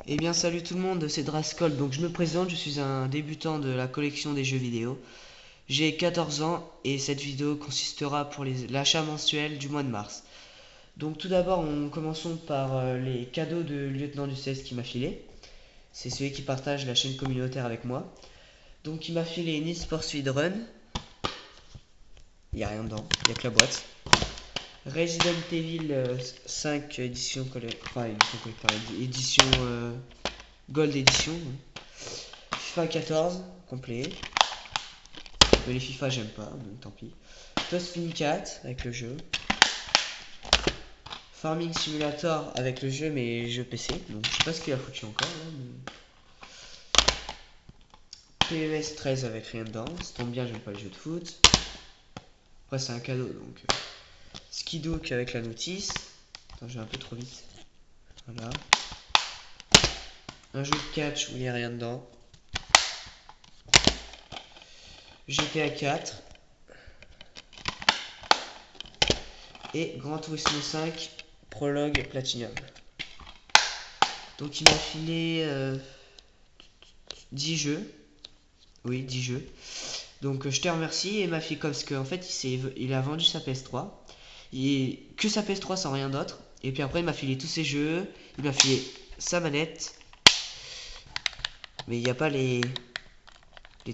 Eh bien salut tout le monde, c'est Drascol, donc je me présente, je suis un débutant de la collection des jeux vidéo. J'ai 14 ans et cette vidéo consistera pour l'achat mensuel du mois de mars. Donc tout d'abord, commençons par les cadeaux de lieutenant du 16 qui m'a filé. C'est celui qui partage la chaîne communautaire avec moi. Donc il m'a filé Need for Speed Run. Il n'y a rien dedans, il n'y a que la boîte. Resident Evil 5 édition édition Gold Edition. FIFA 14 complet. Mais les FIFA j'aime pas, donc tant pis. Spin 4 avec le jeu. Farming Simulator avec le jeu mais jeu PC. Donc je sais pas ce qu'il a foutu encore là. Mais... PES 13 avec rien dedans. Ça tombe bien, j'aime pas les jeux de foot. Après c'est un cadeau donc. Skidook avec la notice. Attends, j'ai un peu trop vite. Voilà. Un jeu de catch où il n'y a rien dedans. GTA 4. Et Gran Turismo 5 Prologue Platinum. Donc il m'a filé 10 jeux. Oui, 10 jeux. Donc je te remercie et ma fille parce qu'en fait il a vendu sa PS3. Que sa PS3 sans rien d'autre. Et puis après il m'a filé tous ses jeux. Il m'a filé sa manette. Mais il n'y a pas les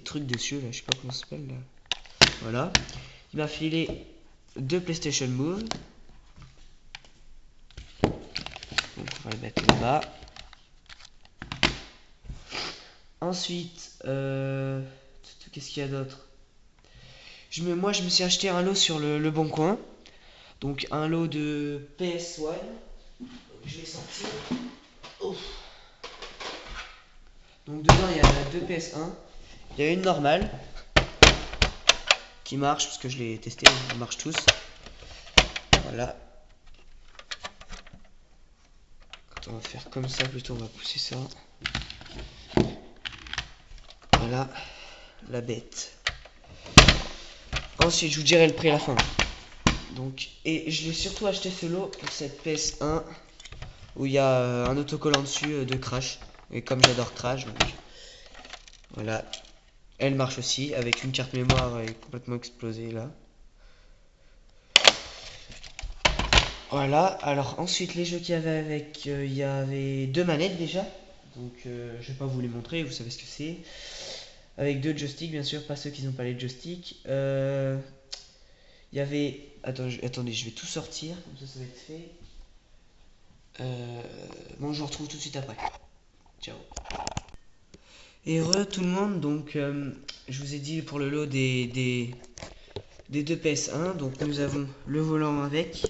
trucs dessus là, je sais pas comment ça s'appelle là. Voilà. Il m'a filé 2 PlayStation Move. Donc on va les mettre là-bas. Ensuite, qu'est-ce qu'il y a d'autre? Moi je me suis acheté un lot sur le Bon Coin. Donc un lot de PS1. Je l'ai sorti. Oh. Donc dedans il y a 2 PS1. Il y a une normale qui marche parce que je l'ai testé, ils marchent tous. Voilà. Attends, on va faire comme ça plutôt, on va pousser ça. Voilà la bête. Ensuite je vous dirai le prix à la fin. Donc, et je l'ai surtout acheté ce lot pour cette PS1 où il y a un autocollant dessus de Crash. Et comme j'adore Crash, donc voilà. Elle marche aussi avec une carte mémoire complètement explosée là. Voilà, alors ensuite les jeux qu'il y avait avec, il y avait 2 manettes déjà. Donc je vais pas vous les montrer, vous savez ce que c'est. Avec 2 joysticks bien sûr, pas ceux qui n'ont pas les joysticks. Il y avait... Attendez, je vais tout sortir, comme ça va être fait. Bon, je vous retrouve tout de suite après. Ciao. Et tout le monde, donc je vous ai dit pour le lot des 2 PS1, donc nous avons le volant avec,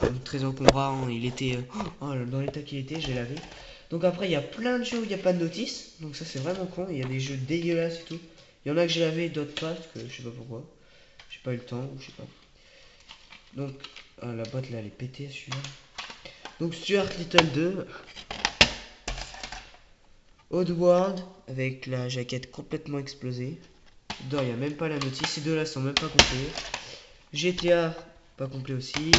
donc très encombrant, il était dans l'état qu'il était, je l'ai lavé. Donc après il y a plein de jeux où il n'y a pas de notice, donc ça c'est vraiment con, il y a des jeux dégueulasses et tout. Il y en a que j'ai lavé, d'autres pas, parce que je sais pas pourquoi, j'ai pas eu le temps, ou je sais pas. Donc la boîte là elle est pétée celui-là. Donc Stuart Little 2. Oddworld avec la jaquette complètement explosée. Dedans, il n'y a même pas la notice. Ces deux-là sont même pas complets. GTA, pas complet aussi.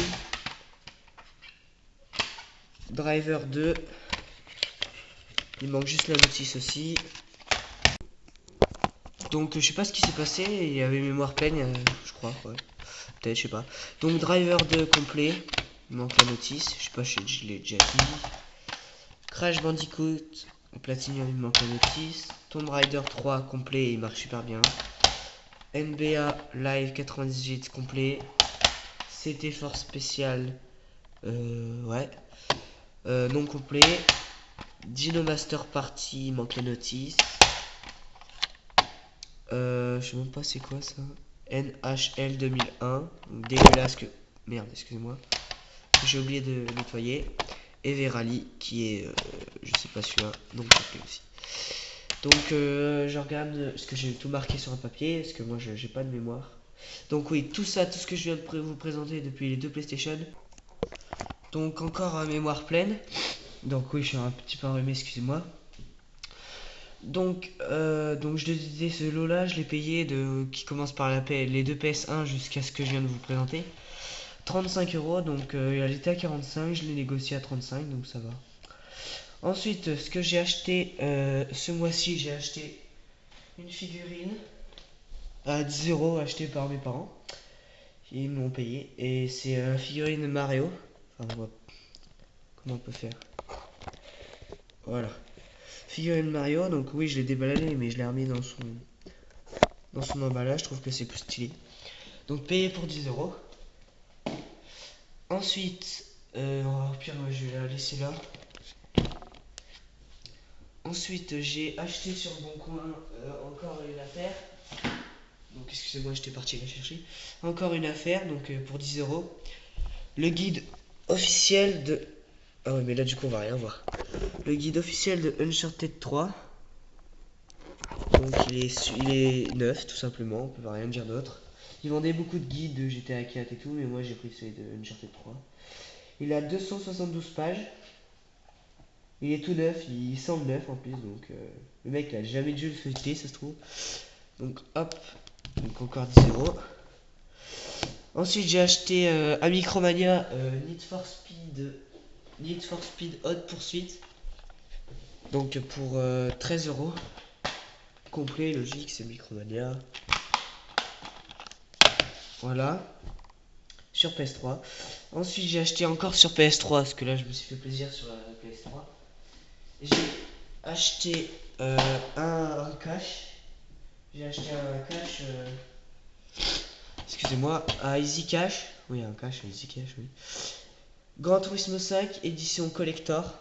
Driver 2. Il manque juste la notice aussi. Donc, je sais pas ce qui s'est passé. Il y avait mémoire pleine, je crois. Ouais. Peut-être, je sais pas. Donc, Driver 2 complet. Il manque la notice. Je sais pas, je l'ai déjà dit. Crash Bandicoot. Platinum, il manque la notice. Tomb Raider 3 complet. Il marche super bien. NBA Live 98 complet. CT Force spécial ouais. Non complet. Dino Master Party, manque la notice. Je sais même pas c'est quoi ça. NHL 2001. Donc dégueulasse que. Merde, excusez-moi. J'ai oublié de nettoyer. Et Verali qui est. Je sais pas celui-là. Non complet aussi. Donc je regarde ce que j'ai tout marqué sur un papier. Parce que moi j'ai pas de mémoire. Donc oui, tout ça, tout ce que je viens de vous présenter depuis les 2 PlayStation. Donc encore mémoire pleine. Donc oui, je suis un petit peu enrhumé, excusez-moi. Donc je disais ce lot là, je l'ai payé qui commence par les 2 PS1 jusqu'à ce que je viens de vous présenter. 35 €, donc elle était à 45, je l'ai négocié à 35, donc ça va. Ensuite, ce que j'ai acheté ce mois-ci, j'ai acheté une figurine à 10 € achetée par mes parents. Ils m'ont payé. Et c'est une figurine Mario. Enfin, comment on peut faire? Voilà. Figurine Mario, donc oui, je l'ai déballé, mais je l'ai remis dans son emballage. Je trouve que c'est plus stylé. Donc payé pour 10 €. Ensuite, au pire, je vais la laisser là. Ensuite, j'ai acheté sur Bon Coin encore une affaire. Donc, excusez-moi, j'étais parti la chercher. Encore une affaire, donc pour 10 €. Le guide officiel de. Ah ouais, mais là, du coup, on va rien voir. Le guide officiel de Uncharted 3. Donc, il est neuf, tout simplement. On peut rien dire d'autre. Ils vendaient beaucoup de guides de GTA 4 et tout, mais moi, j'ai pris celui de Uncharted 3. Il a 272 pages. Il est tout neuf, il semble neuf en plus, donc le mec a jamais dû le feuilleter, ça se trouve. Donc hop, donc encore 10 €. Ensuite j'ai acheté à Micromania Need for Speed Hot Pursuit. Donc pour 13 €. Complet, logique, c'est Micromania. Voilà. Sur PS3. Ensuite j'ai acheté encore sur PS3, parce que là je me suis fait plaisir sur la PS3. J'ai acheté un cash. J'ai acheté un cash. Excusez-moi, à Easy Cash. Oui, un cash à Easy Cash, oui. Gran Turismo 5, édition collector.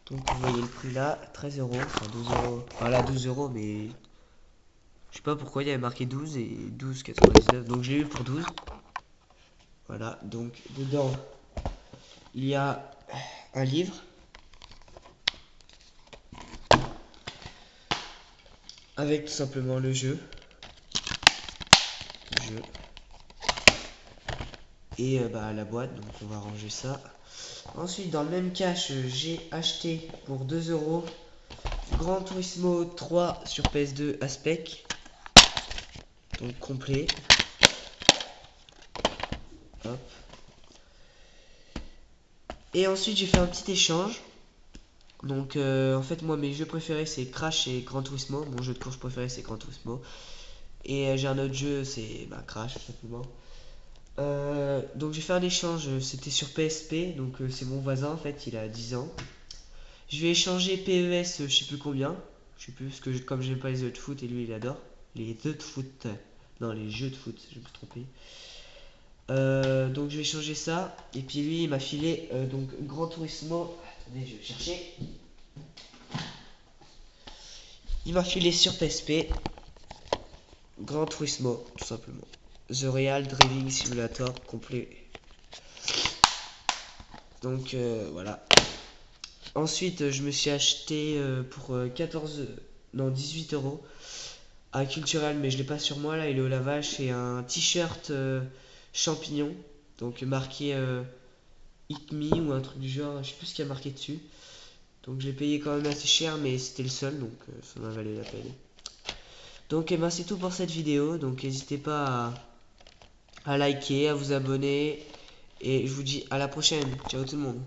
Donc vous voyez le prix là, 13 €, enfin 12 €. Enfin là, 12 €, mais je sais pas pourquoi il y avait marqué 12 et 12,99. Donc je l'ai eu pour 12. Voilà, donc dedans, il y a un livre. Avec tout simplement le jeu. Et bah, la boîte, donc on va ranger ça. Ensuite, dans le même cache, j'ai acheté pour 2 € Gran Turismo 3 sur PS2 Aspect. Donc complet. Hop. Et ensuite, j'ai fait un petit échange. Donc en fait, moi, mes jeux préférés, c'est Crash et Gran Turismo. Mon jeu de course préféré, c'est Gran Turismo. Et j'ai un autre jeu, c'est Crash, tout simplement. Donc j'ai fait un échange, c'était sur PSP, donc c'est mon voisin en fait, il a 10 ans. Je vais échanger PES, je sais plus combien, je sais plus, parce que comme j'aime pas les jeux de foot et lui il adore. Les jeux de foot, non les jeux de foot, je me suis trompé. Donc je vais changer ça, et puis lui il m'a filé donc Gran Turismo, attendez je vais chercher. Il m'a filé sur PSP, Gran Turismo, tout simplement. The Real Driving Simulator complet. Donc voilà. Ensuite, je me suis acheté pour 18 € à Culturel, mais je l'ai pas sur moi là, il est au lavage. C'est un t-shirt champignon, donc marqué Hit Me ou un truc du genre, je sais plus ce qu'il y a marqué dessus. Donc je l'ai payé quand même assez cher, mais c'était le seul, donc ça m'a valu la peine. Donc eh ben, c'est tout pour cette vidéo, donc n'hésitez pas à liker, à vous abonner, et je vous dis à la prochaine. Ciao tout le monde.